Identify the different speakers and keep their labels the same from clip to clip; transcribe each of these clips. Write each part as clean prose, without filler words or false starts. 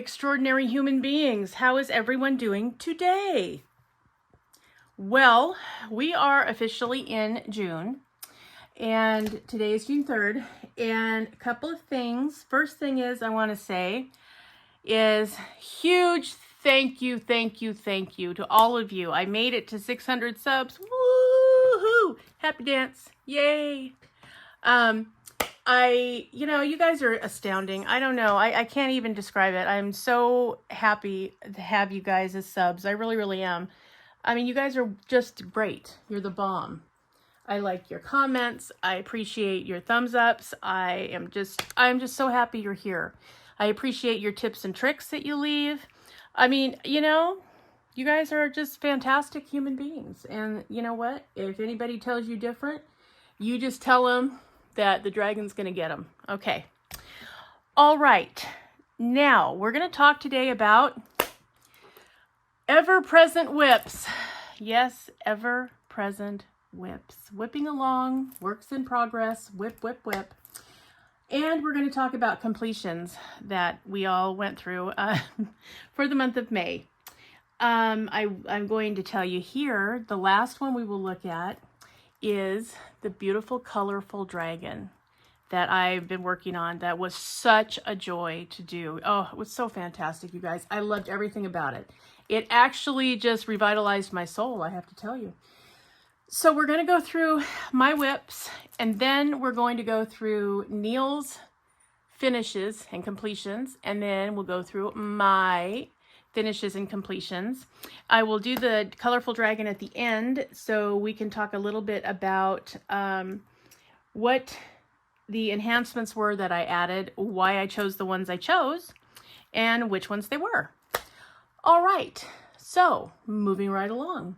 Speaker 1: extraordinary human beings. How is everyone doing today? Well, we are officially in June, and today is June 3rd, and a couple of things. First thing is I want to say is huge thank you to all of you. I made it to 600 subs. Woohoo! Happy dance. Yay. You guys are astounding. I don't know. I can't even describe it. I'm so happy to have you guys as subs. I really, really am. I mean, you guys are just great. You're the bomb. I like your comments. I appreciate your thumbs ups. I'm just so happy you're here. I appreciate your tips and tricks that you leave. I mean, you guys are just fantastic human beings. And you know what? If anybody tells you different, you just tell them that the dragon's going to get them. Okay. All right. Now, we're going to talk today about ever-present whips. Yes, ever-present whips. Whipping along, works in progress, whip, whip, whip. And we're going to talk about completions that we all went through for the month of May. I'm going to tell you here, the last one we will look at is the beautiful, colorful dragon that I've been working on. That was such a joy to do. Oh, it was so fantastic, you guys. I loved everything about it. It actually just revitalized my soul, I have to tell you. So we're going to go through my whips, and then we're going to go through Neal's finishes and completions, and then we'll go through my finishes and completions. I will do the colorful dragon at the end, so we can talk a little bit about what the enhancements were that I added, why I chose the ones I chose, and which ones they were. All right, so moving right along.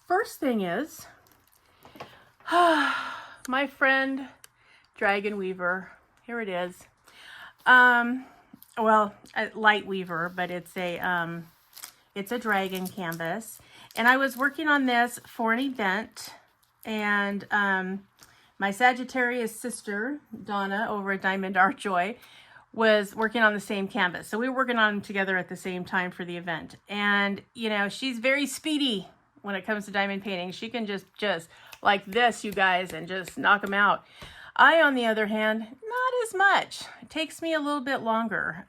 Speaker 1: First thing is, my friend Dragon Weaver. Here it is. Well, a light weaver, but it's a dragon canvas. And I was working on this for an event, and my Sagittarius sister, Donna, over at Diamond Art Joy, was working on the same canvas. So we were working on them together at the same time for the event. And, she's very speedy when it comes to diamond painting. She can just like this, you guys, and just knock them out. I, on the other hand, not as much. It takes me a little bit longer.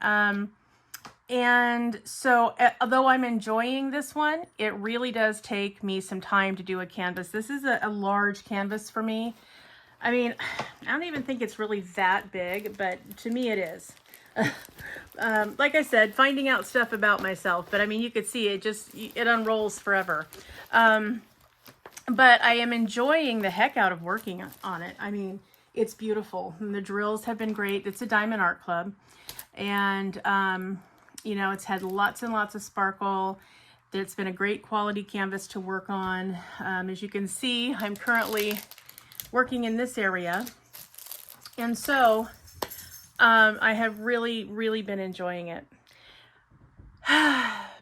Speaker 1: And so, although I'm enjoying this one, it really does take me some time to do a canvas. This is a large canvas for me. I mean, I don't even think it's really that big, but to me it is. Like I said, finding out stuff about myself, but I mean, you could see it unrolls forever. But I am enjoying the heck out of working on it. I mean, it's beautiful, and the drills have been great. It's a Diamond Art Club, and it's had lots and lots of sparkle. It's been a great quality canvas to work on. As you can see, I'm currently working in this area, and so I have really, really been enjoying it.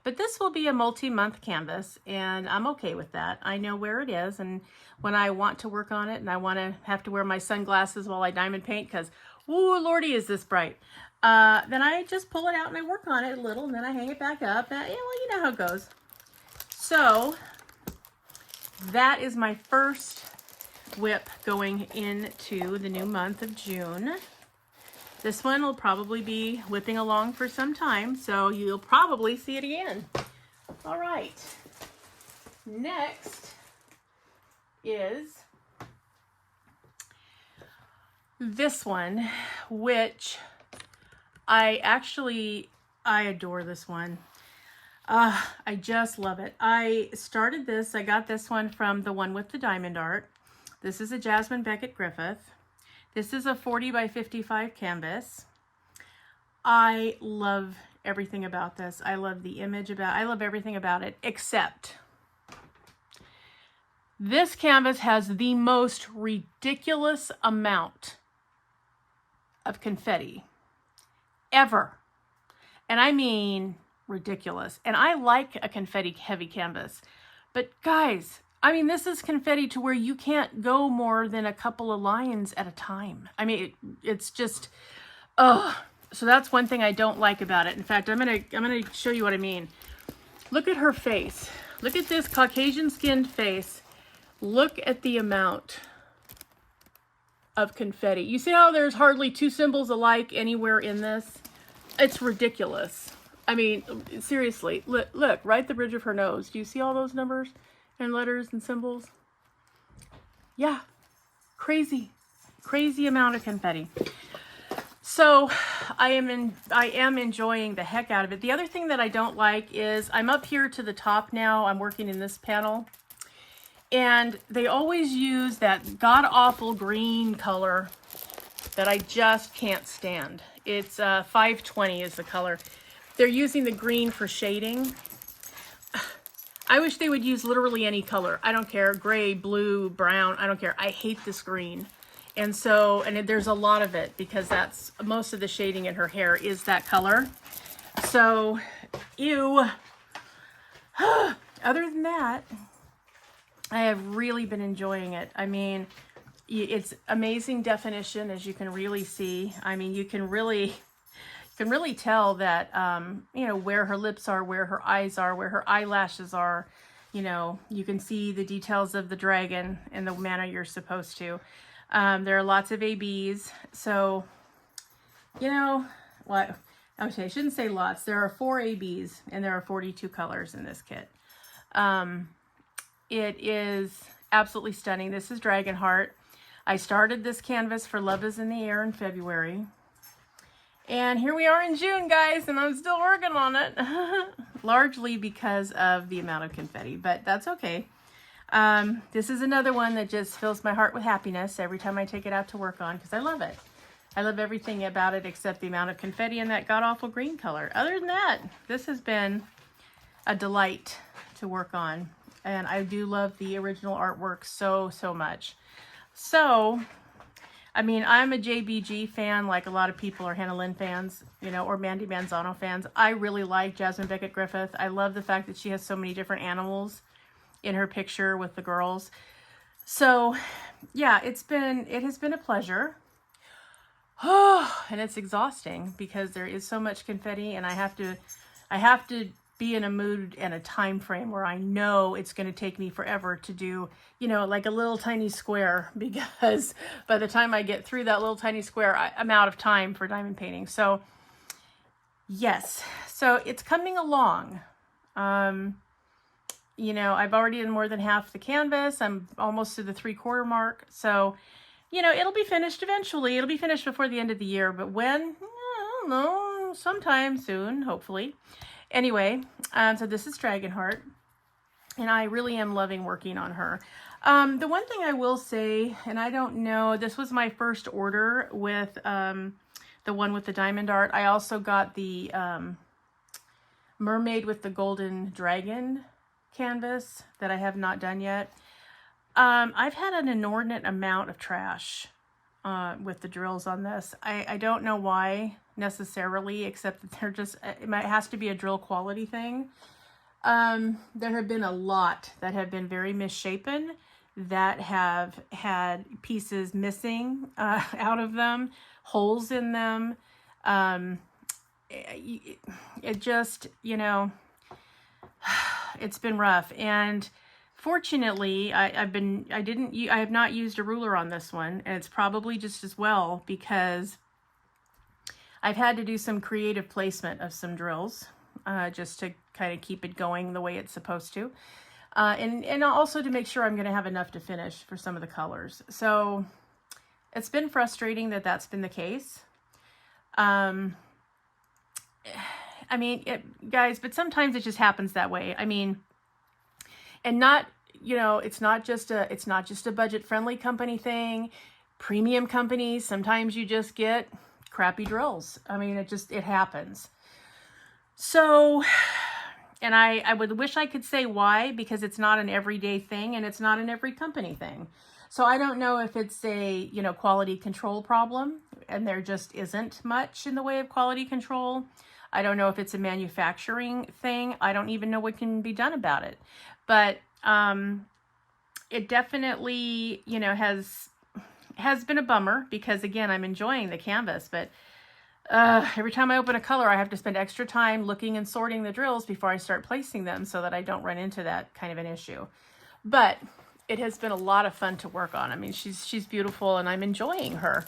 Speaker 1: But this will be a multi-month canvas, and I'm okay with that. I know where it is, and when I want to work on it and I want to have to wear my sunglasses while I diamond paint because, ooh, lordy, is this bright, then I just pull it out and I work on it a little, and then I hang it back up. And, you know how it goes. So that is my first whip going into the new month of June. This one will probably be whipping along for some time, so you'll probably see it again. All right. Next is this one, which I adore this one. I just love it. I started this, I got this one from the one with the diamond art. This is a Jasmine Beckett Griffith. This is a 40 by 55 canvas. I love everything about this. I love the image I love everything about it, except this canvas has the most ridiculous amount of confetti ever. And I mean ridiculous. And I like a confetti heavy canvas. But guys, I mean, this is confetti to where you can't go more than a couple of lines at a time. I mean, it's just, oh, So that's one thing I don't like about it. In fact, I'm gonna show you what I mean. Look at her face. Look at this Caucasian skinned face. Look at the amount of confetti. You see how there's hardly two symbols alike anywhere in this? It's ridiculous. I mean, seriously, look, right at the bridge of her nose. Do you see all those numbers and letters and symbols? Yeah, crazy amount of confetti. So I am enjoying the heck out of it. The other thing that I don't like is I'm up here to the top now. I'm working in this panel. And they always use that god-awful green color that I just can't stand. It's 520 is the color. They're using the green for shading. I wish they would use literally any color. I don't care. Gray, blue, brown. I don't care. I hate this green. And so, and there's a lot of it because that's most of the shading in her hair is that color. So, ew. Other than that, I have really been enjoying it. I mean, it's amazing definition, as you can really see. I mean, you can really tell that, you know, where her lips are, where her eyes are, where her eyelashes are. You know, you can see the details of the dragon in the manner you're supposed to. There are lots of ABs. So, you know, what? Okay, I shouldn't say lots. There are 4 ABs and there are 42 colors in this kit. It is absolutely stunning. This is Dragonheart. I started this canvas for Love is in the Air in February. And here we are in June, guys, and I'm still working on it. Largely because of the amount of confetti, but that's okay. This is another one that just fills my heart with happiness every time I take it out to work on because I love it. I love everything about it except the amount of confetti and that god-awful green color. Other than that, this has been a delight to work on. And I do love the original artwork so much. So, I mean, I'm a JBG fan like a lot of people are Hannah Lynn fans, you know, or Mandy Manzano fans. I really like Jasmine Beckett Griffith. I love the fact that she has so many different animals in her picture with the girls. So, yeah, it has been a pleasure. Oh, and it's exhausting because there is so much confetti and I have to be in a mood and a time frame where I know it's going to take me forever to do, you know, like a little tiny square, because by the time I get through that little tiny square, I'm out of time for diamond painting. So yes, so it's coming along. You know, I've already done more than half the canvas. I'm almost to the 3/4 mark. So, you know, it'll be finished eventually. It'll be finished before the end of the year, but when? I don't know, sometime soon, hopefully. Anyway, so this is Dragonheart, and I really am loving working on her. The one thing I will say, and I don't know, this was my first order with the one with the diamond art. I also got the Mermaid with the Golden Dragon canvas that I have not done yet. I've had an inordinate amount of trash with the drills on this. I don't know why necessarily, except that they're just, it has to be a drill quality thing. There have been a lot that have been very misshapen, that have had pieces missing out of them, holes in them. It just, you know, it's been rough. And fortunately, I have not used a ruler on this one, and it's probably just as well because I've had to do some creative placement of some drills just to kind of keep it going the way it's supposed to. And also to make sure I'm going to have enough to finish for some of the colors. So it's been frustrating that that's been the case. I mean, guys, but sometimes it just happens that way. I mean, and not, you know, it's not just a budget friendly company thing. Premium companies, sometimes you just get crappy drills. I mean, it happens. So, and I would wish I could say why, because it's not an everyday thing and it's not an every company thing. So I don't know if it's a, you know, quality control problem and there just isn't much in the way of quality control. I don't know if it's a manufacturing thing. I don't even know what can be done about it. But it definitely, you know, has been a bummer because, again, I'm enjoying the canvas. But Every time I open a color, I have to spend extra time looking and sorting the drills before I start placing them so that I don't run into that kind of an issue. But it has been a lot of fun to work on. I mean, she's beautiful and I'm enjoying her.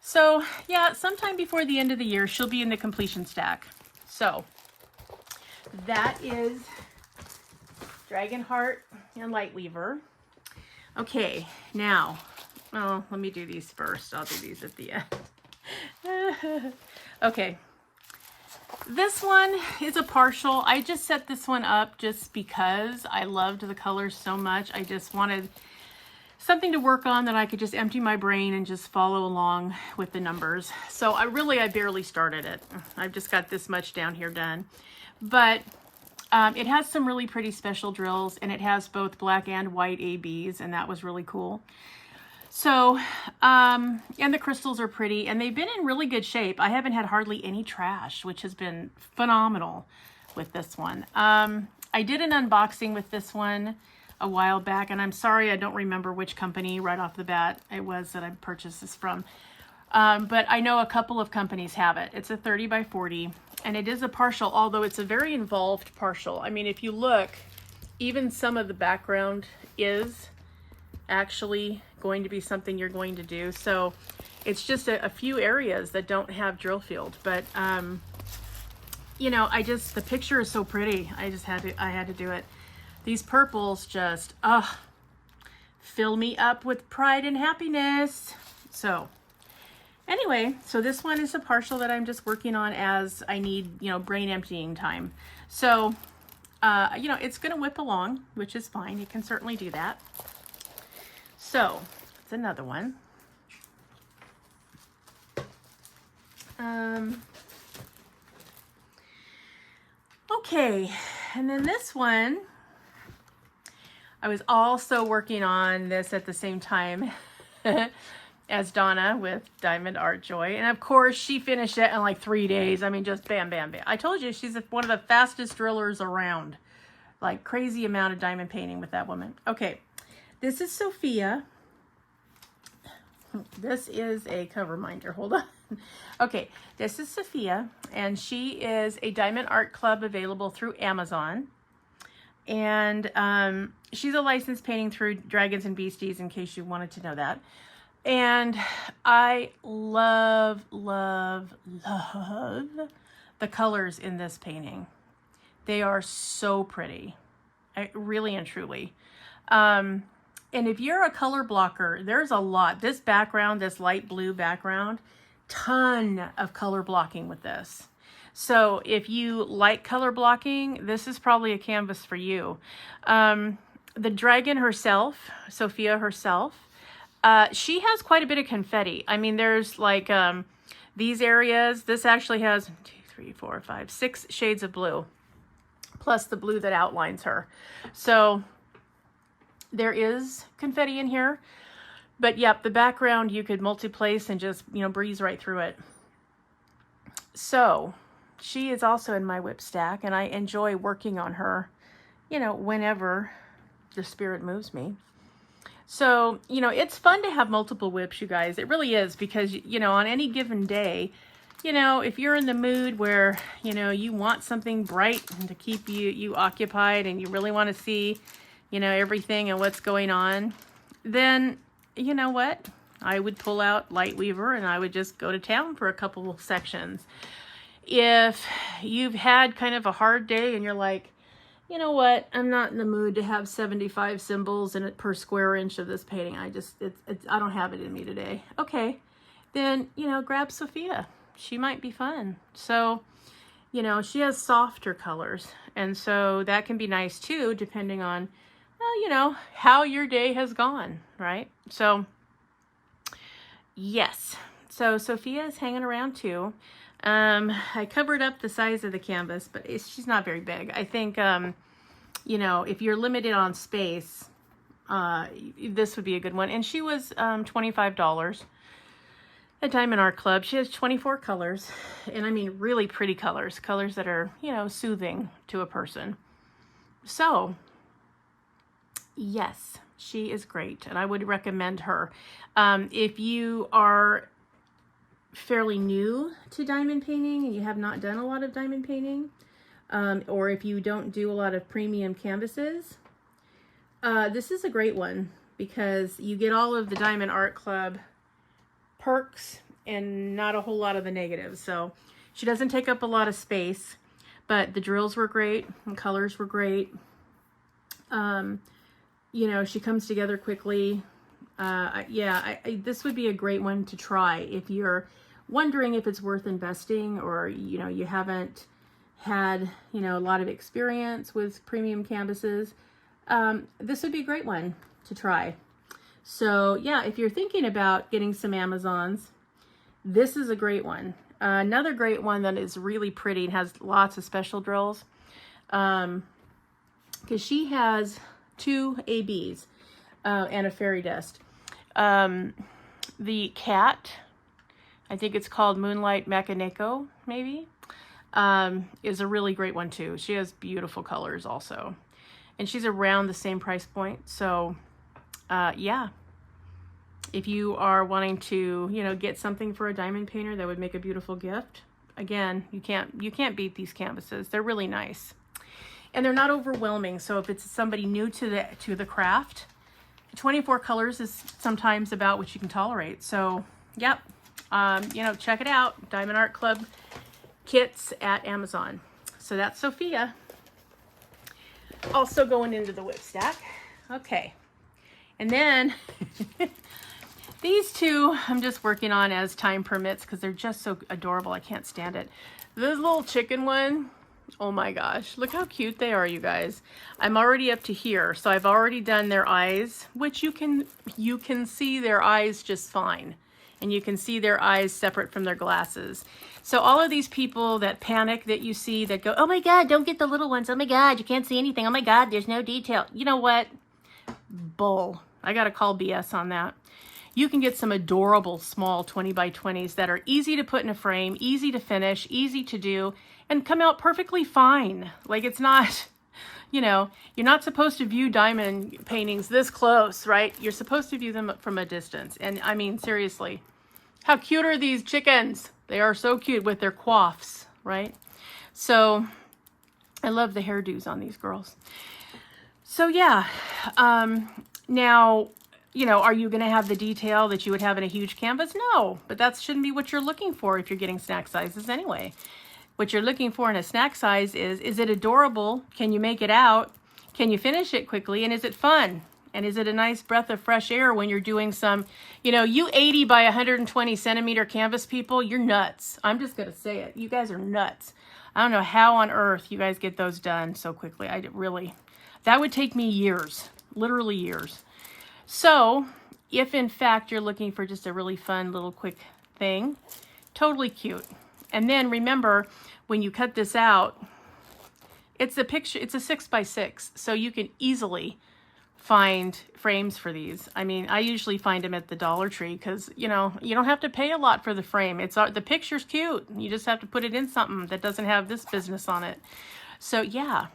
Speaker 1: So yeah, sometime before the end of the year, she'll be in the completion stack. So that is Dragonheart and Lightweaver. Okay, now, oh, let me do these first. I'll do these at the end. Okay, this one is a partial. I just set this one up just because I loved the colors so much. I just wanted something to work on that I could just empty my brain and just follow along with the numbers. So I barely started it. I've just got this much down here done. But it has some really pretty special drills, and it has both black and white ABs, and that was really cool. So, and the crystals are pretty, and they've been in really good shape. I haven't had hardly any trash, which has been phenomenal with this one. I did an unboxing with this one a while back, and I'm sorry I don't remember which company right off the bat it was that I purchased this from. But I know a couple of companies have it. It's a 30 by 40, and it is a partial, although it's a very involved partial. I mean, if you look, even some of the background is actually going to be something you're going to do. So it's just a few areas that don't have drill field, but you know, the picture is so pretty. I had to do it. These purples just fill me up with pride and happiness. So anyway, so this one is a partial that I'm just working on as I need, you know, brain emptying time. So you know, it's going to whip along, which is fine. It can certainly do that. So it's another one. Okay, and then this one, I was also working on this at the same time as Donna with Diamond Art Joy. And of course, she finished it in like 3 days. I mean, just bam, bam, bam. I told you, she's one of the fastest drillers around. Like, crazy amount of diamond painting with that woman. Okay, this is Sophia. This is a cover minder. Hold on. Okay, this is Sophia, and she is a Diamond Art Club available through Amazon. And she's a licensed painting through Dragons and Beasties, in case you wanted to know that. And I love, love, love the colors in this painting. They are so pretty, really and truly. And if you're a color blocker, there's a lot. This background, this light blue background, ton of color blocking with this. So if you like color blocking, this is probably a canvas for you. The dragon herself, Sophia herself, she has quite a bit of confetti. I mean, there's like these areas. This actually has 1, 2, 3, 4, 5, 6 shades of blue, plus the blue that outlines her. So there is confetti in here, but yep, the background you could multi-place and just, you know, breeze right through it. So she is also in my whip stack, and I enjoy working on her, you know, whenever the spirit moves me. So, you know, it's fun to have multiple whips, you guys. It really is, because, you know, on any given day, you know, if you're in the mood where, you know, you want something bright to keep you occupied, and you really want to see, you know, everything and what's going on, then, you know what? I would pull out Lightweaver and I would just go to town for a couple of sections. If you've had kind of a hard day and you're like, you know what, I'm not in the mood to have 75 symbols in it per square inch of this painting. I don't have it in me today. Okay, then, you know, grab Sophia. She might be fun. So, you know, she has softer colors, and so that can be nice too, depending on, well, you know, how your day has gone, right? So, yes. So Sophia is hanging around too. I covered up the size of the canvas, but she's not very big. I think, you know, if you're limited on space, this would be a good one. And she was $25 at Diamond Art Club. She has 24 colors, and I mean really pretty colors, colors that are, you know, soothing to a person. So, yes, she is great, and I would recommend her. If you are fairly new to diamond painting and you have not done a lot of diamond painting, or if you don't do a lot of premium canvases, this is a great one because you get all of the Diamond Art Club perks and not a whole lot of the negatives. So she doesn't take up a lot of space, but the drills were great and colors were great. You know, she comes together quickly. This would be a great one to try if you're wondering if it's worth investing, or, you know, you haven't had, you know, a lot of experience with premium canvases. This would be a great one to try. So yeah, if you're thinking about getting some Amazons, this is a great one. Another great one that is really pretty and has lots of special drills, because she has 2 ABs and a fairy dust. The cat, I think it's called Moonlight Mechanico, maybe, is a really great one too. She has beautiful colors also. And she's around the same price point. So, yeah, if you are wanting to, you know, get something for a diamond painter that would make a beautiful gift, again, you can't beat these canvases. They're really nice. And they're not overwhelming. So if it's somebody new to the craft, 24 colors is sometimes about what you can tolerate. So, yep, you know, check it out. Diamond Art Club kits at Amazon. So that's Sophia. Also going into the whip stack. Okay. And then these two I'm just working on as time permits because they're just so adorable. I can't stand it. This little chicken one, oh my gosh, look how cute they are, you guys. I'm already up to here, so I've already done their eyes, which you can see their eyes just fine. And you can see their eyes separate from their glasses. So all of these people that panic that you see that go, oh my God, don't get the little ones. Oh my God, you can't see anything. Oh my God, there's no detail. You know what? Bull. I got to call BS on that. You can get some adorable small 20 by 20s that are easy to put in a frame, easy to finish, easy to do, and come out perfectly fine. Like, it's not, you know, you're not supposed to view diamond paintings this close, right? You're supposed to view them from a distance. And I mean, seriously, how cute are these chickens? They are so cute with their coifs, right? So I love the hairdos on these girls. So yeah, now, you know, are you going to have the detail that you would have in a huge canvas? No, but that shouldn't be what you're looking for if you're getting snack sizes anyway. What you're looking for in a snack size is it adorable? Can you make it out? Can you finish it quickly? And is it fun? And is it a nice breath of fresh air when you're doing some, you know, you 80 by 120 centimeter canvas people, you're nuts. I'm just going to say it. You guys are nuts. I don't know how on earth you guys get those done so quickly. That would take me years, literally years. So if in fact you're looking for just a really fun little quick thing, totally cute. And then remember, when you cut this out, it's a 6x6, so you can easily find frames for these. I mean, I usually find them at the Dollar Tree because, you know, you don't have to pay a lot for the frame. The picture's cute. You just have to put it in something that doesn't have this business on it. So yeah,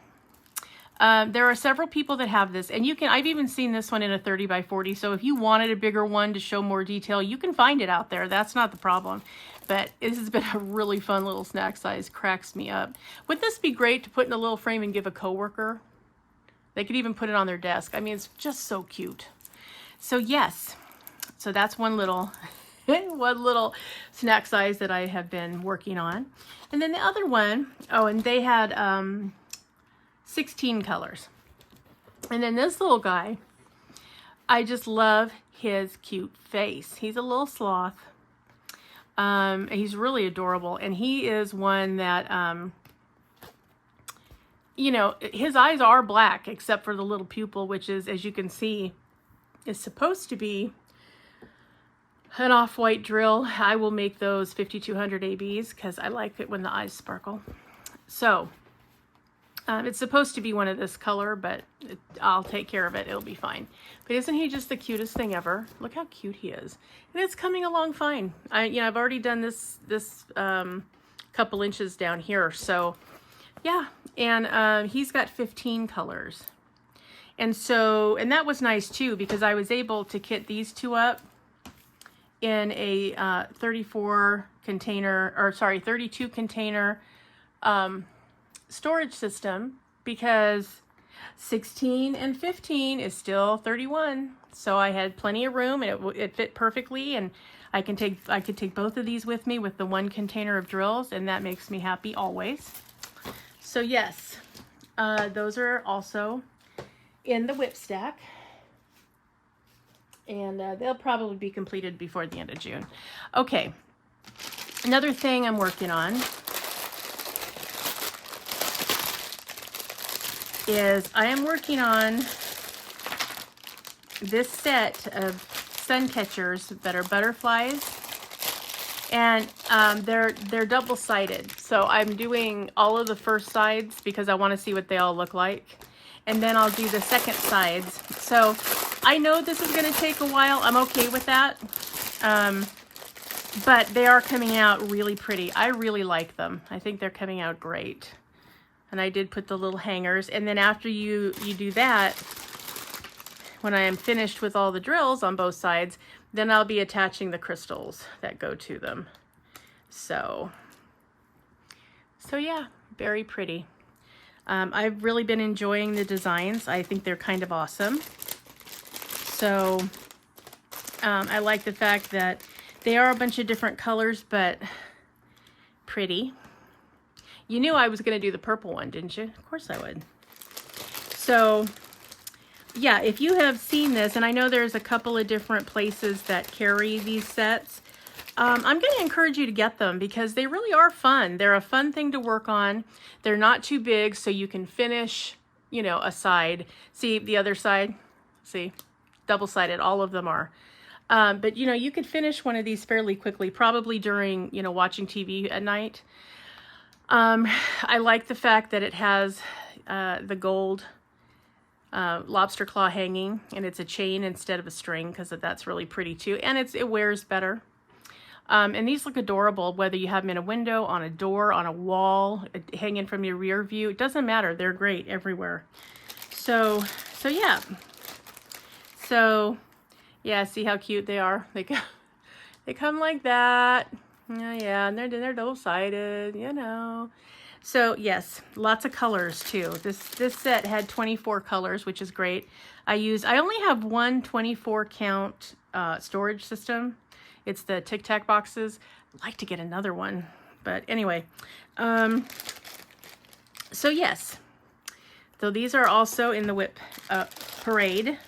Speaker 1: there are several people that have this, and I've even seen this one in a 30 by 40. So if you wanted a bigger one to show more detail, you can find it out there. That's not the problem. But this has been a really fun little snack size. Cracks me up. Would this be great to put in a little frame and give a coworker? They could even put it on their desk. I mean, it's just so cute. So yes, so that's one little snack size that I have been working on. And then the other one, oh, and they had 16 colors. And then this little guy, I just love his cute face. He's a little sloth. He's really adorable. And he is one that, you know, his eyes are black except for the little pupil, which is, as you can see, is supposed to be an off-white drill. I will make those 5200 ABs because I like it when the eyes sparkle. So it's supposed to be one of this color, but I'll take care of it. It'll be fine. But isn't he just the cutest thing ever? Look how cute he is. And it's coming along fine. I've already done this couple inches down here. So yeah, and he's got 15 colors. And that was nice too, because I was able to kit these two up in a 32 container storage system, because 16 and 15 is still 31. So I had plenty of room, and it fit perfectly, and I could take both of these with me with the one container of drills, and that makes me happy always. So yes, those are also in the whip stack, and they'll probably be completed before the end of June. Okay, another thing I'm working on is I am working on this set of sun catchers that are butterflies, and they're double-sided. So I'm doing all of the first sides because I want to see what they all look like, and then I'll do the second sides. So I know this is going to take a while. I'm okay with that, but they are coming out really pretty. I really like them. I think they're coming out great. And I did put the little hangers, and then after you do that, when I am finished with all the drills on both sides, then I'll be attaching the crystals that go to them. So yeah, very pretty. I've really been enjoying the designs. I think they're kind of awesome. So I like the fact that they are a bunch of different colors, but pretty. You knew I was going to do the purple one, didn't you? Of course I would. So yeah, if you have seen this, and I know there's a couple of different places that carry these sets, I'm going to encourage you to get them because they really are fun. They're a fun thing to work on. They're not too big, so you can finish, you know, a side. See the other side? See? Double-sided. All of them are. But, you know, you could finish one of these fairly quickly, probably during, you know, watching TV at night. I like the fact that it has the gold lobster claw hanging, and it's a chain instead of a string, because that's really pretty too, and it wears better. And these look adorable, whether you have them in a window, on a door, on a wall, hanging from your rear view. It doesn't matter. They're great everywhere. So yeah. So yeah, see how cute they are? They come like that. Yeah, and they're double-sided, you know. So yes, lots of colors too. This set had 24 colors, which is great. I only have one 24 count storage system. It's the Tic Tac boxes. I'd like to get another one, but anyway. So yes, so these are also in the whip parade.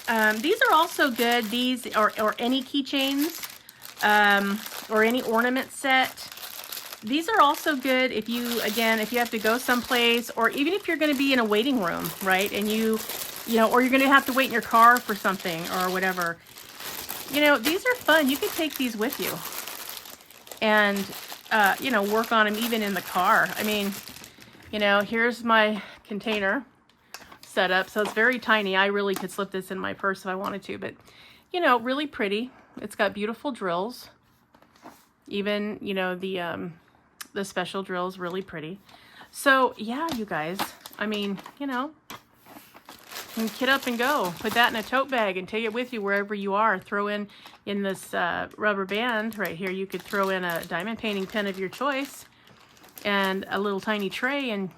Speaker 1: These are also good. These or any keychains. Or any ornament set. These are also good if you have to go someplace, or even if you're going to be in a waiting room, right? And you know, or you're going to have to wait in your car for something or whatever. You know, these are fun. You could take these with you and, you know, work on them even in the car. I mean, you know, here's my container set up. So it's very tiny. I really could slip this in my purse if I wanted to, but, you know, really pretty. It's got beautiful drills. Even, you know, the special drills, really pretty. So yeah, you guys, I mean, you know, you can kit up and go. Put that in a tote bag and take it with you wherever you are. Throw in this rubber band right here, you could throw in a diamond painting pen of your choice and a little tiny tray, and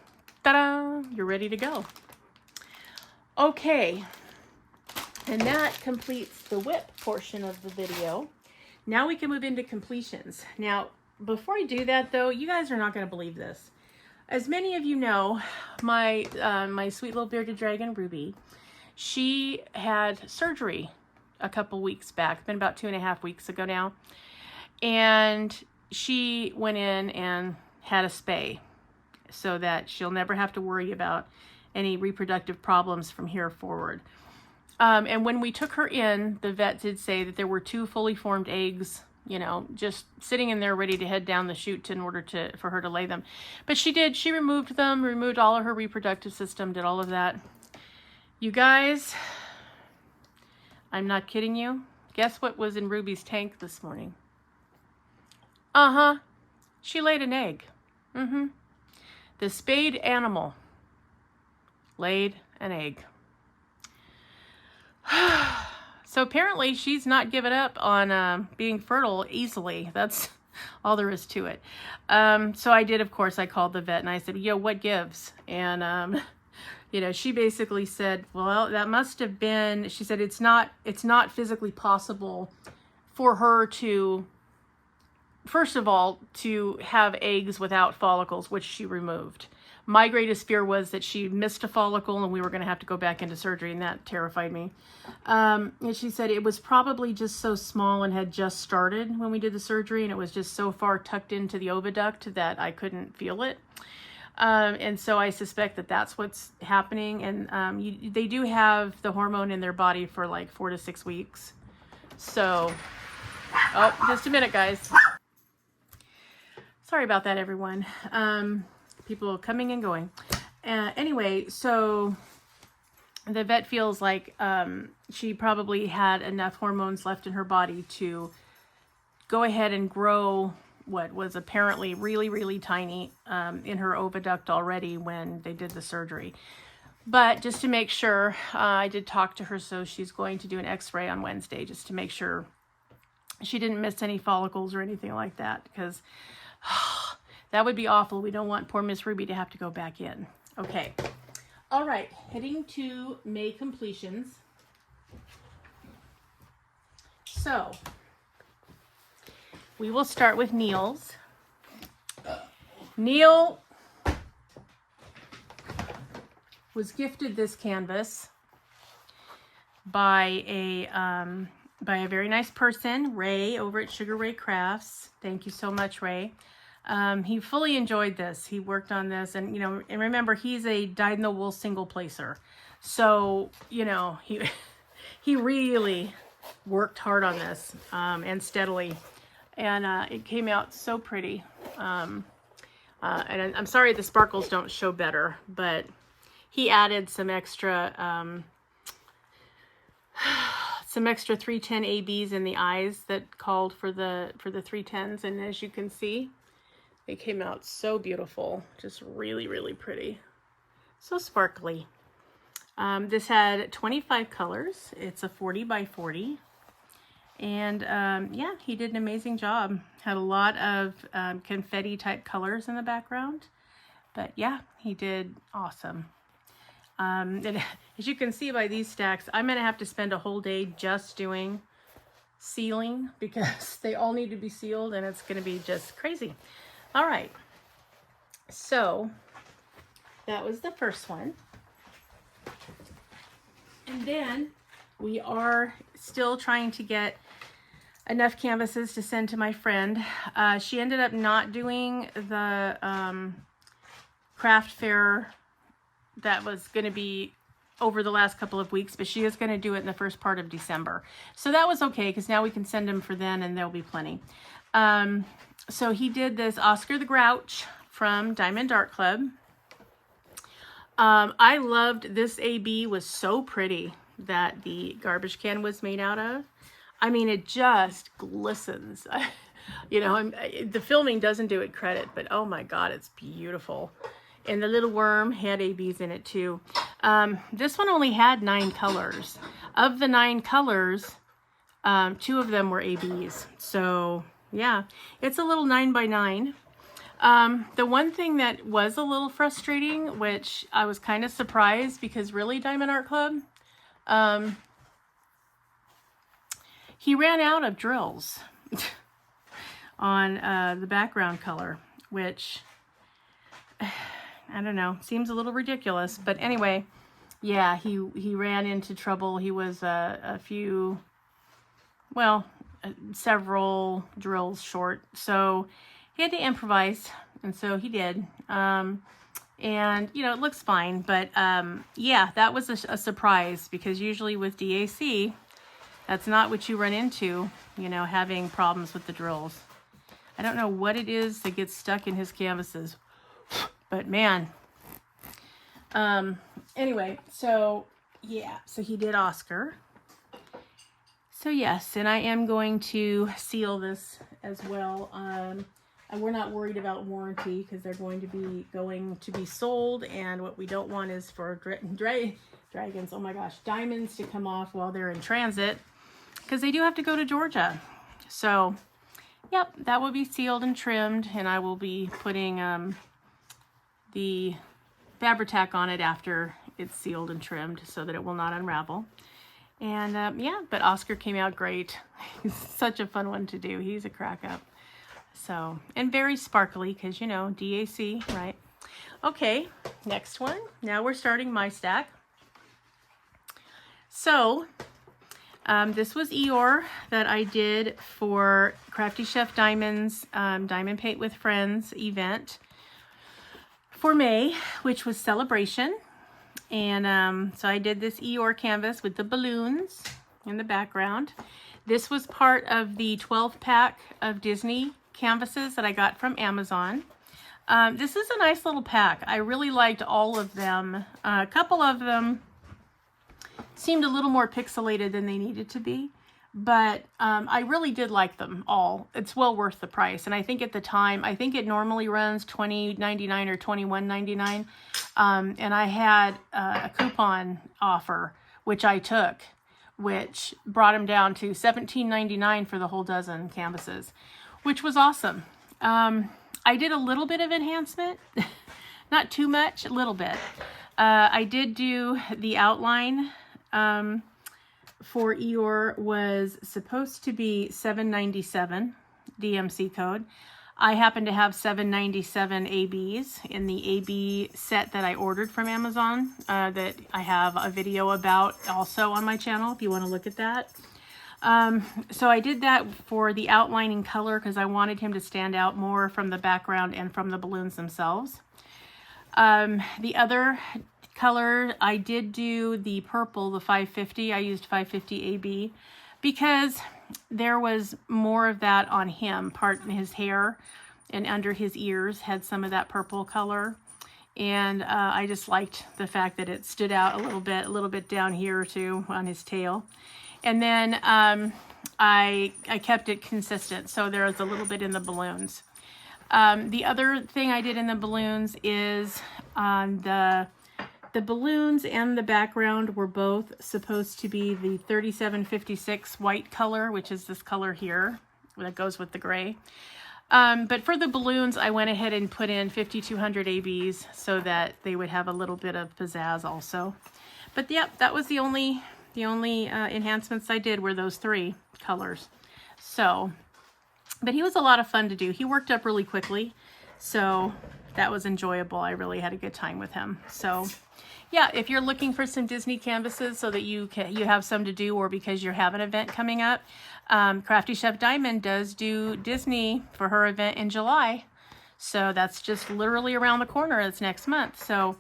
Speaker 1: ta-da, you're ready to go. Okay. And that completes the whip portion of the video. Now we can move into completions. Now, before I do that though, you guys are not going to believe this. As many of you know, my sweet little bearded dragon, Ruby, she had surgery a couple weeks back. It's been about 2.5 weeks ago now. And she went in and had a spay so that she'll never have to worry about any reproductive problems from here forward. And when we took her in, the vet did say that there were 2 fully formed eggs, you know, just sitting in there ready to head down the chute in order for her to lay them. But she did. She removed them, removed all of her reproductive system, did all of that. You guys, I'm not kidding you. Guess what was in Ruby's tank this morning? She laid an egg. The spayed animal laid an egg. So apparently she's not given up on being fertile easily. That's all there is to it. So I did, of course, I called the vet and I said, yo, what gives? And, you know, she basically said, well, that must have been, she said, it's not physically possible for her to, first of all, to have eggs without follicles, which she removed. My greatest fear was that she missed a follicle and we were going to have to go back into surgery, and that terrified me. And she said it was probably just so small and had just started when we did the surgery, and it was just so far tucked into the oviduct that I couldn't feel it. And so I suspect that that's what's happening. And they do have the hormone in their body for like 4 to 6 weeks. So, oh, just a minute, guys. Sorry about that, everyone. People coming and going. Anyway, so the vet feels like she probably had enough hormones left in her body to go ahead and grow what was apparently really, really tiny in her oviduct already when they did the surgery. But just to make sure, I did talk to her, so she's going to do an x-ray on Wednesday just to make sure she didn't miss any follicles or anything like that, because that would be awful. We don't want poor Miss Ruby to have to go back in. Okay. All right. Heading to May completions. So, we will start with Neal's. Neal was gifted this canvas by a very nice person, Ray, over at Sugar Ray Crafts. Thank you so much, Ray. He fully enjoyed this. He worked on this, and you know, and remember, he's a dyed-in-the-wool single placer, so you know, he really worked hard on this and steadily, and it came out so pretty. And I'm sorry the sparkles don't show better, but he added some extra 310 ABs in the eyes that called for the 310s, and as you can see, it came out so beautiful, just really, really pretty, so sparkly. This had 25 colors. It's a 40 by 40, and yeah, he did an amazing job. Had a lot of confetti type colors in the background, but yeah, he did awesome. And as you can see by these stacks, I'm gonna have to spend a whole day just doing sealing because they all need to be sealed, and it's gonna be just crazy. All right, so that was the first one. And then we are still trying to get enough canvases to send to my friend. She ended up not doing the craft fair that was going to be over the last couple of weeks, but she is going to do it in the first part of December. So that was okay, because now we can send them for then, and there'll be plenty. So he did this Oscar the Grouch from Diamond Art Club. I loved this AB, was so pretty that the garbage can was made out of. I mean, it just glistens. You know, the filming doesn't do it credit, but oh my God, it's beautiful. And the little worm had ABs in it too. This one only had 9 colors. Of the 9 colors, 2 of them were ABs. So yeah, it's a little 9 by 9. The one thing that was a little frustrating, which I was kind of surprised, because really, Diamond Art Club, he ran out of drills on the background color, which I don't know, seems a little ridiculous, but anyway, yeah, he ran into trouble. He was several drills short, so he had to improvise, and so he did. And you know, it looks fine, but yeah, that was a surprise, because usually with DAC, that's not what you run into, you know, having problems with the drills. I don't know what it is that gets stuck in his canvases, but man. Anyway, so yeah, so he did Oscar. So yes, and I am going to seal this as well. And we're not worried about warranty, because they're going to be sold, and what we don't want is for dragons, oh my gosh, diamonds to come off while they're in transit. because they do have to go to Georgia. So, yep, that will be sealed and trimmed, and I will be putting the fabric tack on it after it's sealed and trimmed so that it will not unravel. And yeah, but Oscar came out great. He's such a fun one to do. He's a crack up. So, and very sparkly because, you know, DAC, right? Okay, next one. Now we're starting my stack. So, this was Eeyore that I did for Crafty Chef Diamond's Diamond Paint with Friends event for May, which was Celebration. And so I did this Eeyore canvas with the balloons in the background. This was part of the 12-pack of Disney canvases that I got from Amazon. This is a nice little pack. I really liked all of them. A couple of them seemed a little more pixelated than they needed to be, but I really did like them all. It's well worth the price. And I think at the time, I think it normally runs $20.99 or $21.99. And I had a coupon offer, which I took, which brought them down to $17.99 for the whole dozen canvases, which was awesome. I did a little bit of enhancement, not too much, a little bit. I did do the outline for Eeyore was supposed to be $7.97 DMC code. I happen to have 797 ABs in the AB set that I ordered from Amazon that I have a video about also on my channel if you want to look at that. So I did that for the outlining color because I wanted him to stand out more from the background and from the balloons themselves. The other color, I did do the purple, the 550. I used 550 AB because there was more of that on him. Part in his hair and under his ears had some of that purple color. And I just liked the fact that it stood out a little bit down here too on his tail. And then I kept it consistent, so there was a little bit in the balloons. The other thing I did in the balloons is the balloons and the background were both supposed to be the 3756 white color, which is this color here that goes with the gray. But for the balloons, I went ahead and put in 5200 ABs so that they would have a little bit of pizzazz also. But yep, that was the only enhancements I did were those three colors. So, but he was a lot of fun to do. He worked up really quickly, so that was enjoyable. I really had a good time with him. So yeah, if you're looking for some Disney canvases so that you have some to do, or because you have an event coming up, Crafty Chef Diamond does do Disney for her event in July. So that's just literally around the corner. It's next month. So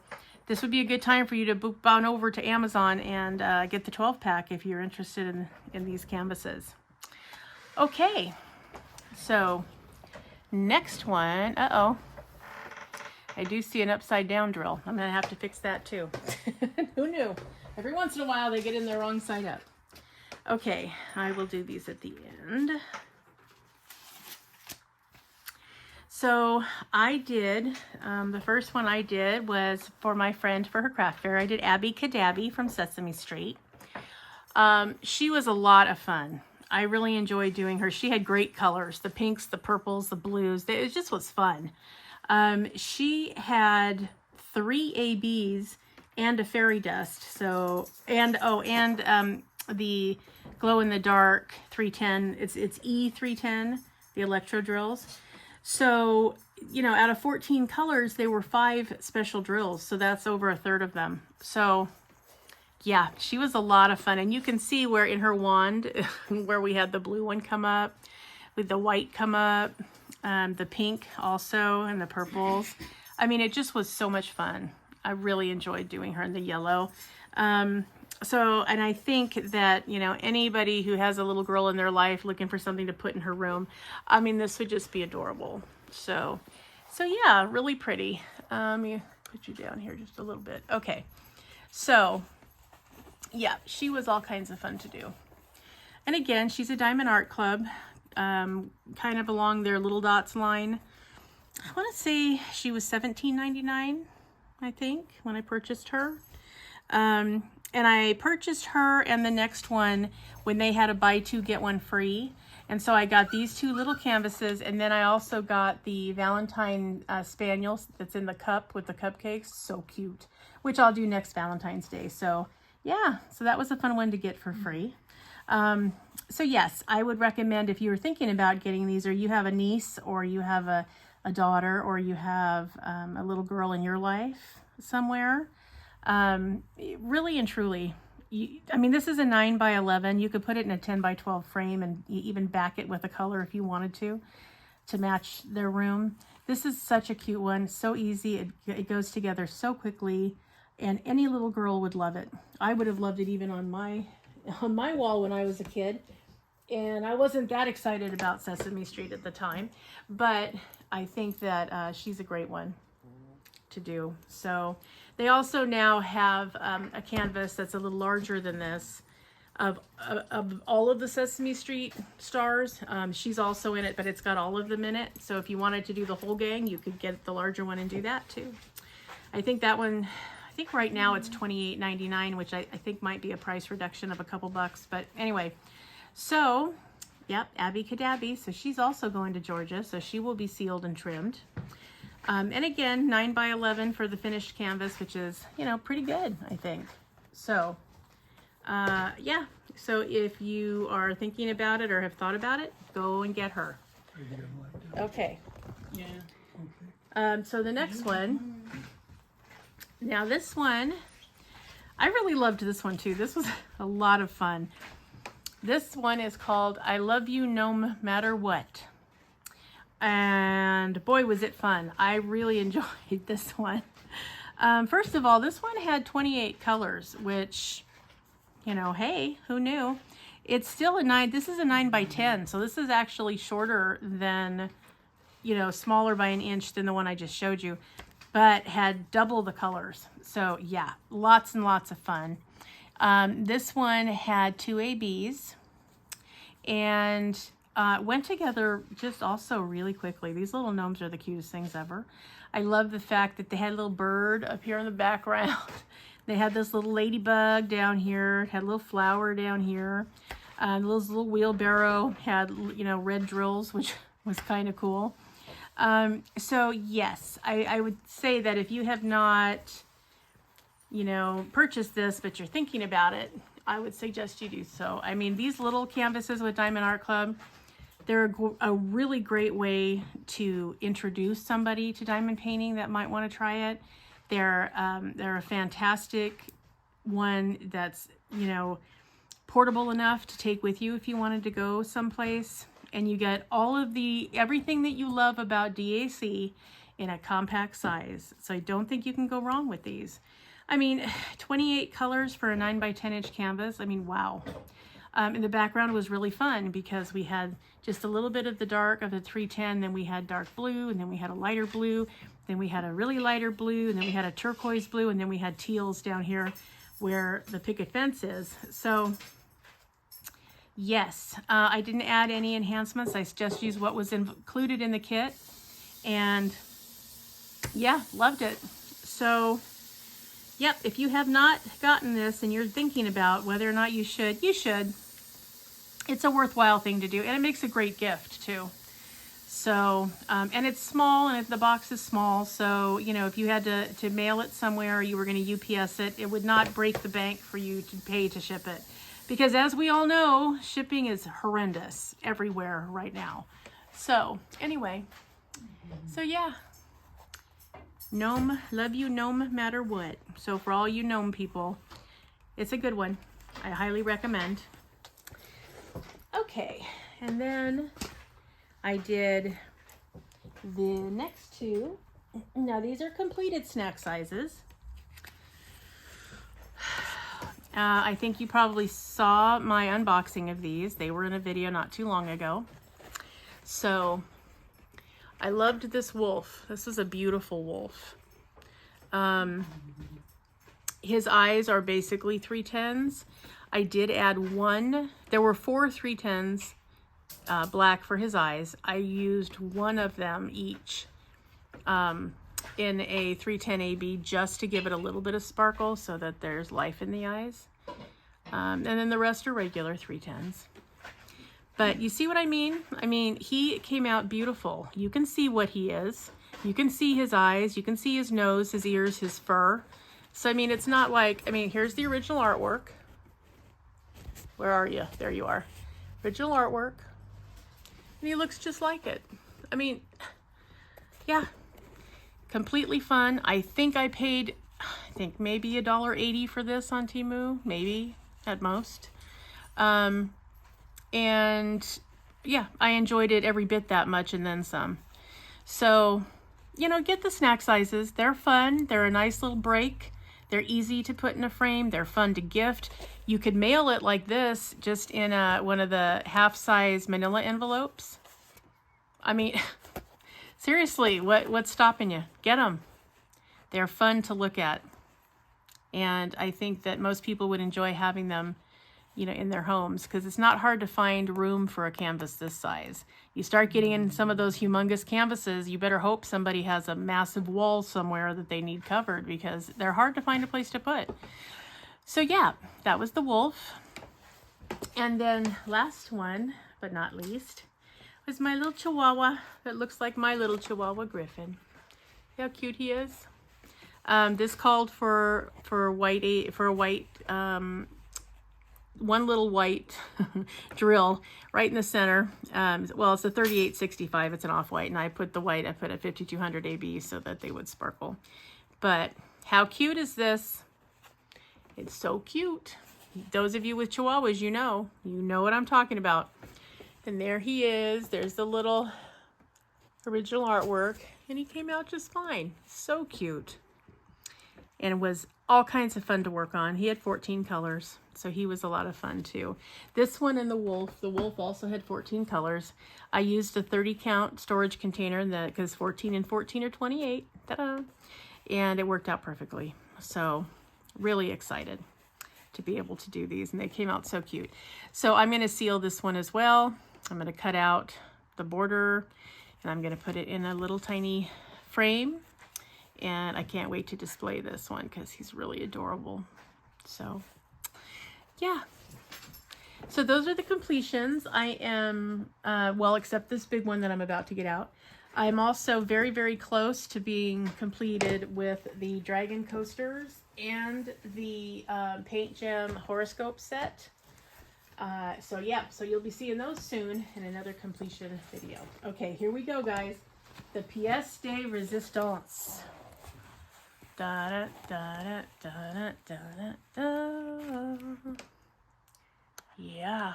Speaker 1: this would be a good time for you to boop on over to Amazon and get the 12-pack if you're interested in these canvases. Okay, so next one, I do see an upside down drill. I'm gonna have to fix that too. Who knew? Every once in a while they get in the wrong side up. Okay, I will do these at the end. So I did, the first one I did was for my friend for her craft fair. I did Abby Cadabby from Sesame Street. She was a lot of fun. I really enjoyed doing her. She had great colors, the pinks, the purples, the blues. It just was fun. She had 3 ABs and a fairy dust. So, and the glow in the dark 310, it's E310, the electro drills. So, you know, out of 14 colors, there were 5 special drills. So that's over a third of them. So yeah, she was a lot of fun. And you can see where in her wand, where we had the blue one come up, with the white come up, the pink also, and the purples. I mean, it just was so much fun. I really enjoyed doing her in the yellow. So, and I think that, you know, anybody who has a little girl in their life looking for something to put in her room, I mean, this would just be adorable. So yeah, really pretty. Let me put you down here just a little bit. Okay. So yeah, she was all kinds of fun to do. And again, she's a Diamond Art Club, kind of along their Little Dots line. I want to say she was $17.99, I think, when I purchased her. And I purchased her and the next one when they had a buy two, get one free. And so I got these two little canvases, and then I also got the Valentine Spaniel that's in the cup with the cupcakes. So cute, which I'll do next Valentine's Day. So yeah, so that was a fun one to get for free. So yes, I would recommend if you were thinking about getting these, or you have a niece, or you have a daughter, or you have a little girl in your life somewhere, really and truly, I mean, this is a 9x11. You could put it in a 10x12 frame and even back it with a color if you wanted to match their room. This is such a cute one. So easy. It goes together so quickly, and any little girl would love it. I would have loved it even on my wall when I was a kid. And I wasn't that excited about Sesame Street at the time, but I think that she's a great one to do. So they also now have a canvas that's a little larger than this of all of the Sesame Street stars. She's also in it, but it's got all of them in it. So if you wanted to do the whole gang, you could get the larger one and do that too. I think that one, I think right now it's $28.99, which I think might be a price reduction of a couple bucks. But anyway, so yep, Abby Cadabby. So she's also going to Georgia, so she will be sealed and trimmed. And again, 9x11 for the finished canvas, which is, you know, pretty good, I think. So, yeah. So if you are thinking about it or have thought about it, go and get her. Okay. Yeah. So the next one. Now this one, I really loved this one too. This was a lot of fun. This one is called I Love You No Matter What. And boy, was it fun. I really enjoyed this one. First of all, this one had 28 colors, which, you know, hey, who knew? It's still a 9. This is a 9x10. So this is actually shorter than, you know, smaller by an inch than the one I just showed you, but had double the colors. So yeah, lots and lots of fun. This one had 2 ABs and went together just also really quickly. These little gnomes are the cutest things ever. I love the fact that they had a little bird up here in the background. They had this little ladybug down here, had a little flower down here. This little wheelbarrow had, you know, red drills, which was kind of cool. So yes, I would say that if you have not, you know, purchased this, but you're thinking about it, I would suggest you do so. I mean, these little canvases with Diamond Art Club, they're a really great way to introduce somebody to diamond painting that might want to try it. They're a fantastic one that's, you know, portable enough to take with you if you wanted to go someplace. And you get all of everything that you love about DAC in a compact size. So I don't think you can go wrong with these. I mean, 28 colors for a 9x10 inch canvas. I mean, wow. And the background was really fun because we had just a little bit of the dark of the 310, then we had dark blue, and then we had a lighter blue, then we had a really lighter blue, and then we had a turquoise blue, and then we had teals down here where the picket fence is. So yes, I didn't add any enhancements. I just used what was included in the kit, and yeah, loved it. So yep, if you have not gotten this and you're thinking about whether or not you should, you should. It's a worthwhile thing to do, and it makes a great gift too. So, and it's small, and the box is small, so, you know, if you had to mail it somewhere or you were going to UPS it, it would not break the bank for you to pay to ship it. Because as we all know, shipping is horrendous everywhere right now. So, anyway, so yeah. Gnome, love you no matter what. So for all you gnome people, it's a good one. I highly recommend. Okay, and then I did the next two. Now these are completed snack sizes. I think you probably saw my unboxing of these. They were in a video not too long ago. So I loved this wolf. This is a beautiful wolf. His eyes are basically 310s. I did add one. There were 4 310s black for his eyes. I used one of them each. in a 310 AB just to give it a little bit of sparkle so that there's life in the eyes. And then the rest are regular 310s. But you see what I mean? I mean, he came out beautiful. You can see what he is. You can see his eyes. You can see his nose, his ears, his fur. So, I mean, it's not like, I mean, here's the original artwork. Where are you? There you are. Original artwork. And he looks just like it. I mean, yeah, completely fun. I think I paid, maybe $1.80 for this on Temu, maybe at most. And yeah, I enjoyed it every bit that much and then some. So, you know, get the snack sizes. They're fun. They're a nice little break. They're easy to put in a frame. They're fun to gift. You could mail it like this, just in one of the half-size manila envelopes. I mean, seriously, what's stopping you? Get them. They're fun to look at. And I think that most people would enjoy having them, you know, in their homes, because it's not hard to find room for a canvas this size. You start getting in some of those humongous canvases, you better hope somebody has a massive wall somewhere that they need covered, because they're hard to find a place to put. So yeah, that was the wolf. And then last one, but not least, was my little Chihuahua that looks like my little Chihuahua Griffin. See how cute he is? This called for a white one little white drill right in the center. Well, it's a 3865. It's an off-white, and I put the white. I put a 5200 AB so that they would sparkle. But how cute is this? It's so cute. Those of you with Chihuahuas, you know what I'm talking about. And there he is. There's the little original artwork, and he came out just fine. So cute. And it was all kinds of fun to work on. He had 14 colors, so he was a lot of fun too. This one and the wolf also had 14 colors. I used a 30 count storage container because 14 and 14 are 28. Ta-da! And it worked out perfectly. So really excited to be able to do these, and they came out so cute. So I'm going to seal this one as well. I'm going to cut out the border, and I'm going to put it in a little tiny frame. And I can't wait to display this one because he's really adorable. So, yeah. So those are the completions. I am, well, except this big one that I'm about to get out. I'm also very, very close to being completed with the Dragon Coasters and the Paint Gem Horoscope set. So, yeah. So you'll be seeing those soon in another completion video. Okay, here we go, guys. The pièce de résistance. Da da da da da da da. Yeah,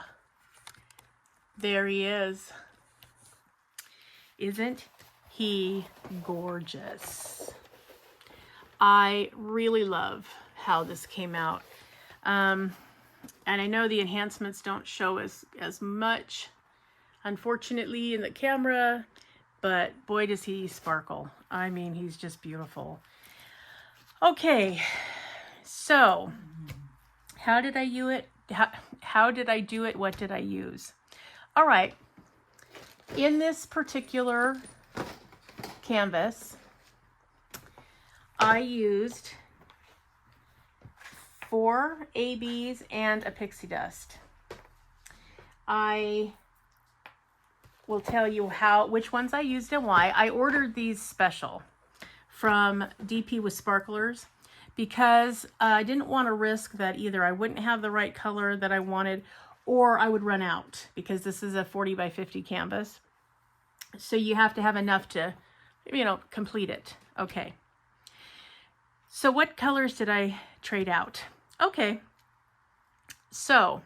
Speaker 1: there he is. Isn't he gorgeous? I really love how this came out. And I know the enhancements don't show as much, unfortunately, in the camera, but boy, does he sparkle. I mean, he's just beautiful. Okay, so how did I do it? How did I do it? What did I use? All right, in this particular canvas, I used 4 ABs and a pixie dust. I will tell you which ones I used and why. I ordered these special from DP with Sparklers because I didn't want to risk that either I wouldn't have the right color that I wanted or I would run out, because this is a 40 by 50 canvas. So you have to have enough to, complete it. Okay. So what colors did I trade out? Okay. So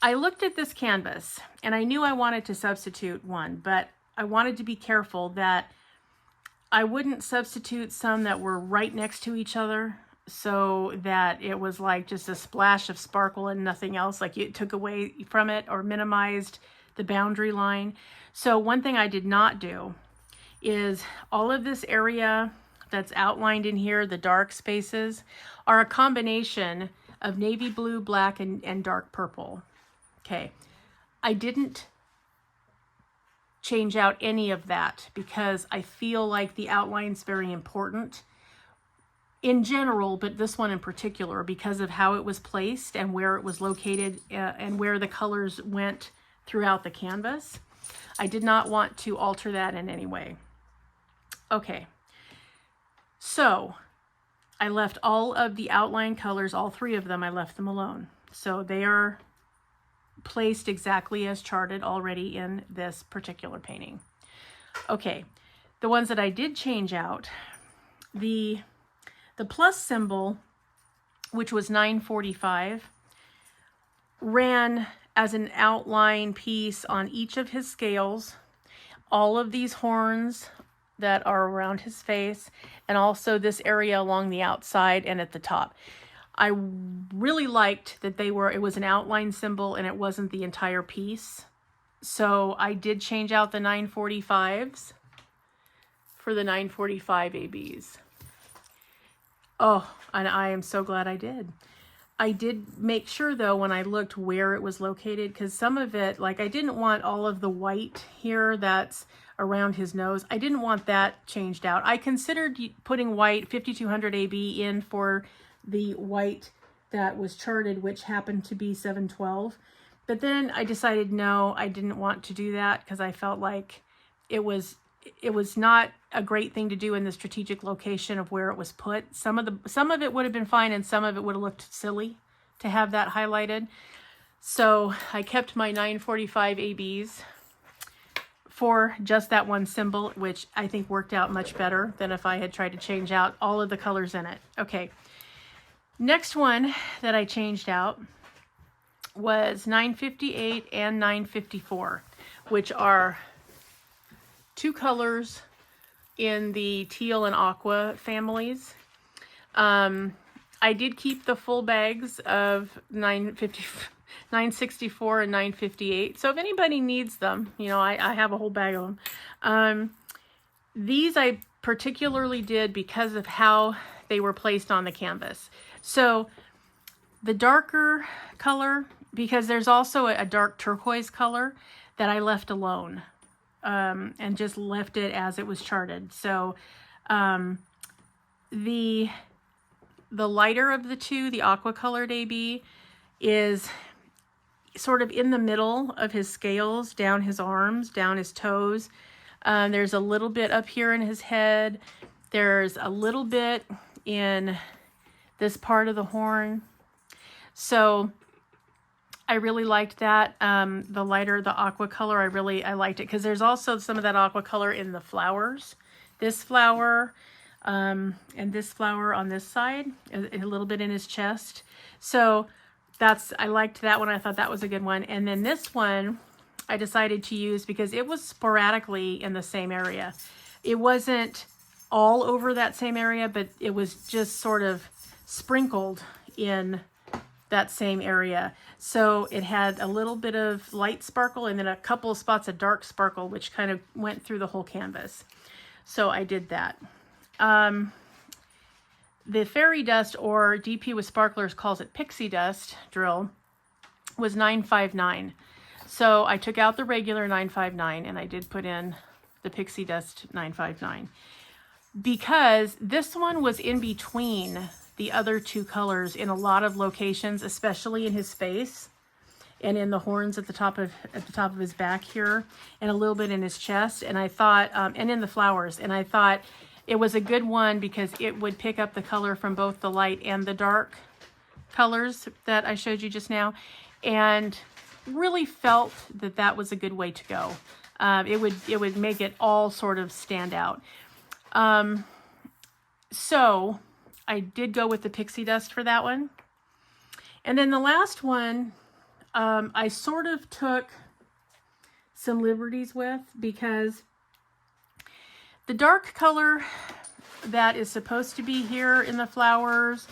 Speaker 1: I looked at this canvas and I knew I wanted to substitute one, but I wanted to be careful that I wouldn't substitute some that were right next to each other so that it was like just a splash of sparkle and nothing else, like it took away from it or minimized the boundary line. So one thing I did not do is all of this area that's outlined in here, the dark spaces, are a combination of navy blue, black, and dark purple. Okay, I didn't change out any of that because I feel like the outline's very important in general, but this one in particular because of how it was placed and where it was located and where the colors went throughout the canvas. I did not want to alter that in any way. Okay, so I left all of the outline colors, all three of them, I left them alone. So they are placed exactly as charted already in this particular painting. Okay, the ones that I did change out, the plus symbol, which was 945, ran as an outline piece on each of his scales, all of these horns that are around his face, and also this area along the outside and at the top. I really liked that it was an outline symbol and it wasn't the entire piece. So I did change out the 945s for the 945 ABs. Oh, and I am so glad I did. I did make sure though when I looked where it was located, because some of it, like I didn't want all of the white here that's around his nose. I didn't want that changed out. I considered putting white 5200 AB in for the white that was charted, which happened to be 712. But then I decided no, I didn't want to do that because I felt like it was not a great thing to do in the strategic location of where it was put. Some of it would have been fine and some of it would have looked silly to have that highlighted. So I kept my 945 ABs for just that one symbol, which I think worked out much better than if I had tried to change out all of the colors in it. Okay, next one that I changed out was 958 and 954, which are two colors in the teal and aqua families. I did keep the full bags of 964 and 958. So if anybody needs them, you know, I have a whole bag of them. These I particularly did because of how they were placed on the canvas. So the darker color, because there's also a dark turquoise color that I left alone. And just left it as it was charted. So the lighter of the two, the aqua colored AB, is sort of in the middle of his scales, down his arms, down his toes. There's a little bit up here in his head. There's a little bit in this part of the horn. So I really liked that. The lighter, the aqua color, I liked it because there's also some of that aqua color in the flowers. This flower and this flower on this side, a little bit in his chest. So I liked that one. I thought that was a good one. And then this one I decided to use because it was sporadically in the same area. It wasn't all over that same area, but it was just sort of sprinkled in that same area. So it had a little bit of light sparkle and then a couple of spots of dark sparkle, which kind of went through the whole canvas. So I did that. The fairy dust, or DP with Sparklers calls it pixie dust drill, was 959. So I took out the regular 959 and I did put in the pixie dust 959 because this one was in between the other two colors in a lot of locations, especially in his face and in the horns at the top of his back here, and a little bit in his chest. And I thought, and in the flowers, and I thought it was a good one because it would pick up the color from both the light and the dark colors that I showed you just now, and really felt that that was a good way to go. It would make it all sort of stand out. So I did go with the pixie dust for that one. And then the last one, I sort of took some liberties with because the dark color that is supposed to be here in the flowers,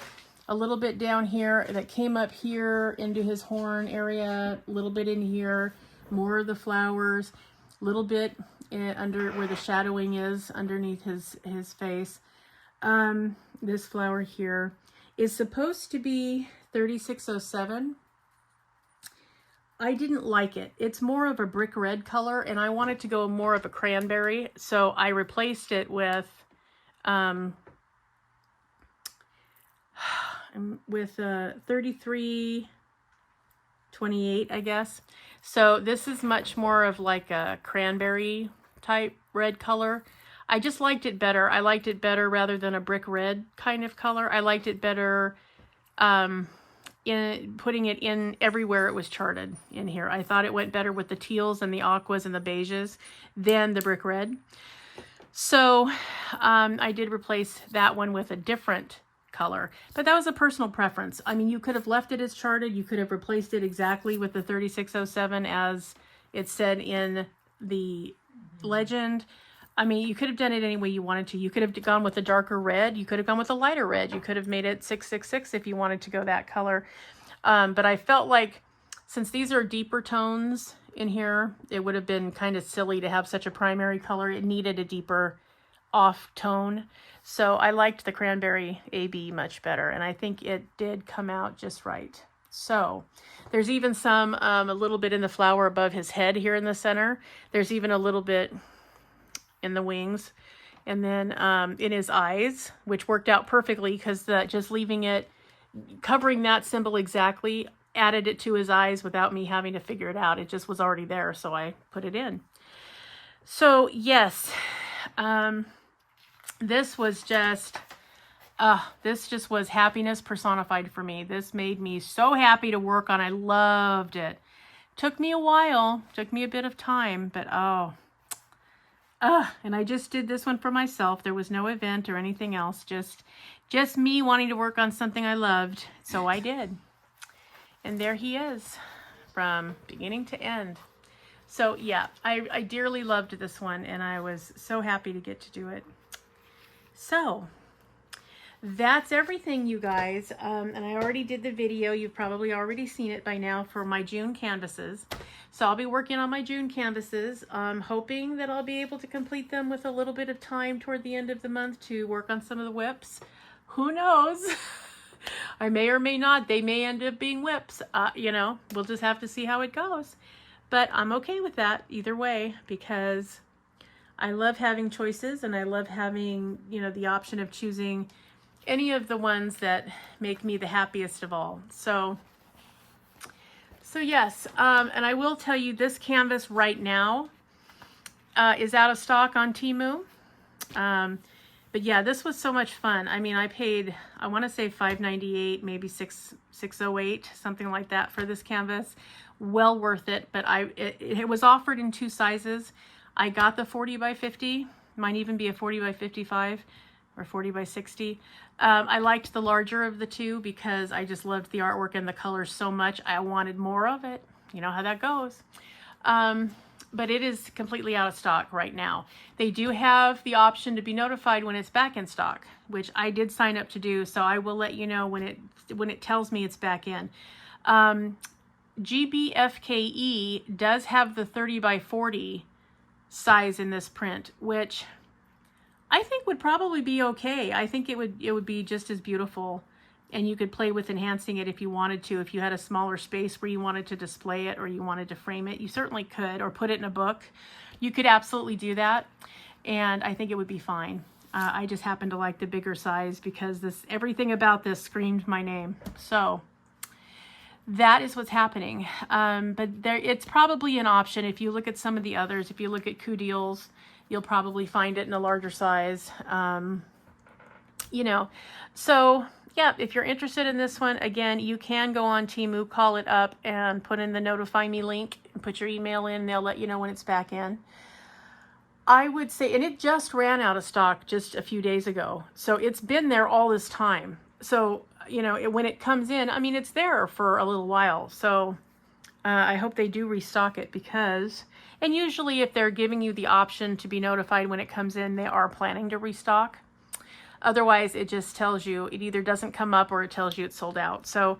Speaker 1: a little bit down here, that came up here into his horn area, a little bit in here, more of the flowers, a little bit under where the shadowing is underneath his face. This flower here is supposed to be 3607. I didn't like it. It's more of a brick red color, and I wanted to go more of a cranberry, so I replaced it with 3328, I guess. So this is much more of like a cranberry type red color. I just liked it better. I liked it better rather than a brick red kind of color. I liked it better in putting it in everywhere it was charted in here. I thought it went better with the teals and the aquas and the beiges than the brick red. So I did replace that one with a different color, but that was a personal preference. I mean, you could have left it as charted. You could have replaced it exactly with the 3607 as it said in the legend. I mean, you could have done it any way you wanted to. You could have gone with a darker red. You could have gone with a lighter red. You could have made it 666 if you wanted to go that color. But I felt like since these are deeper tones in here, it would have been kind of silly to have such a primary color. It needed a deeper off tone. So I liked the cranberry AB much better, and I think it did come out just right. So there's even some, a little bit in the flower above his head here in the center. There's even a little bit in the wings, and then in his eyes, which worked out perfectly because just leaving it, covering that symbol exactly, added it to his eyes without me having to figure it out. It just was already there, so I put it in. So yes, this was just was happiness personified for me. This made me so happy to work on. I loved it. Took me a while, took me a bit of time, but and I just did this one for myself. There was no event or anything else, just me wanting to work on something I loved. So I did. And there he is from beginning to end. So yeah, I dearly loved this one, and I was so happy to get to do it. So that's everything, you guys. And I already did the video. You've probably already seen it by now for my June canvases. So I'll be working on my June canvases. I'm hoping that I'll be able to complete them with a little bit of time toward the end of the month to work on some of the whips. Who knows? I may or may not. They may end up being whips. You know, we'll just have to see how it goes. But I'm okay with that either way, because I love having choices, and I love having, you know, the option of choosing any of the ones that make me the happiest of all. So yes, and I will tell you, this canvas right now is out of stock on Temu. But yeah, this was so much fun. I mean, I paid, I want to say $5.98, maybe $6.08, something like that for this canvas. Well worth it, but it was offered in 2 sizes. I got the 40 by 50, might even be a 40 by 55 or 40 by 60. I liked the larger of the two because I just loved the artwork and the colors so much. I wanted more of it. You know how that goes. But it is completely out of stock right now. They do have the option to be notified when it's back in stock, which I did sign up to do, so I will let you know when it tells me it's back in. GBFKE does have the 30 by 40 size in this print, which I think would probably be okay. I think it would be just as beautiful, and you could play with enhancing it if you wanted to. If you had a smaller space where you wanted to display it or you wanted to frame it, you certainly could, or put it in a book. You could absolutely do that, and I think it would be fine. I just happen to like the bigger size because everything about this screamed my name. So that is what's happening. But it's probably an option. If you look at some of the others, if you look at Kudiels, you'll probably find it in a larger size. You know, so yeah, if you're interested in this one, again, you can go on Temu, call it up, and put in the notify me link, and put your email in, and they'll let you know when it's back in. I would say, and it just ran out of stock just a few days ago. So it's been there all this time. So, you know, when it comes in, I mean, it's there for a little while. So I hope they do restock it, because, and usually if they're giving you the option to be notified when it comes in, they are planning to restock. Otherwise, it just tells you, it either doesn't come up or it tells you it's sold out. So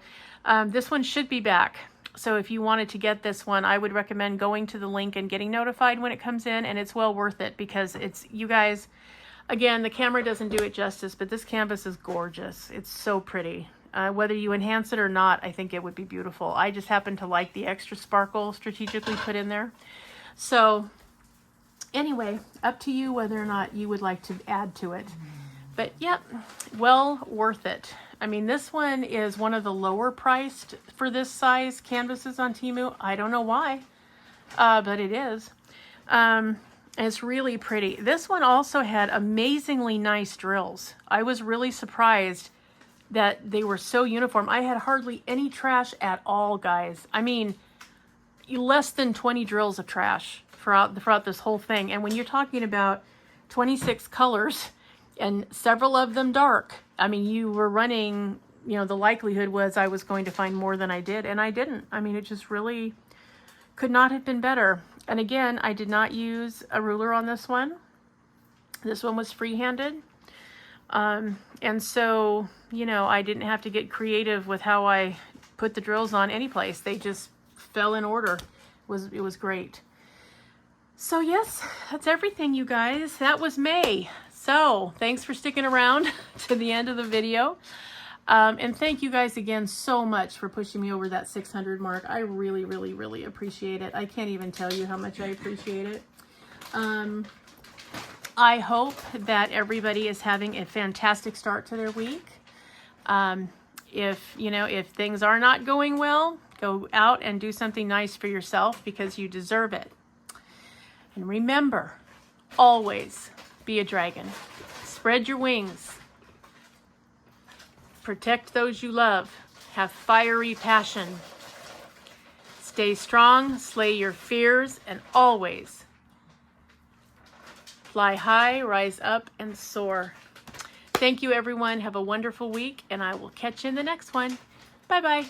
Speaker 1: this one should be back. So if you wanted to get this one, I would recommend going to the link and getting notified when it comes in, and it's well worth it, because it's, you guys, again, the camera doesn't do it justice, but this canvas is gorgeous. It's so pretty. Whether you enhance it or not, I think it would be beautiful. I just happen to like the extra sparkle strategically put in there. So anyway, up to you whether or not you would like to add to it. But yep, well worth it. I mean, this one is one of the lower priced for this size canvases on Temu. I don't know why, but it is. It's really pretty. This one also had amazingly nice drills. I was really surprised that they were so uniform. I had hardly any trash at all, guys. I mean, less than 20 drills of trash throughout this whole thing. And when you're talking about 26 colors and several of them dark, I mean, you were running, you know, the likelihood was I was going to find more than I did, and I didn't. I mean, it just really could not have been better. And again, I did not use a ruler on this one. This one was free-handed. And so, you know, I didn't have to get creative with how I put the drills on any place. They just fell in order. It was great. So yes, that's everything, you guys. That was May. So thanks for sticking around to the end of the video. And thank you guys again so much for pushing me over that 600 mark. I really, really, really appreciate it. I can't even tell you how much I appreciate it. I hope that everybody is having a fantastic start to their week. If things are not going well, go out and do something nice for yourself because you deserve it. And remember, always be a dragon. Spread your wings. Protect those you love. Have fiery passion. Stay strong, slay your fears, and always fly high, rise up, and soar. Thank you, everyone. Have a wonderful week, and I will catch you in the next one. Bye-bye.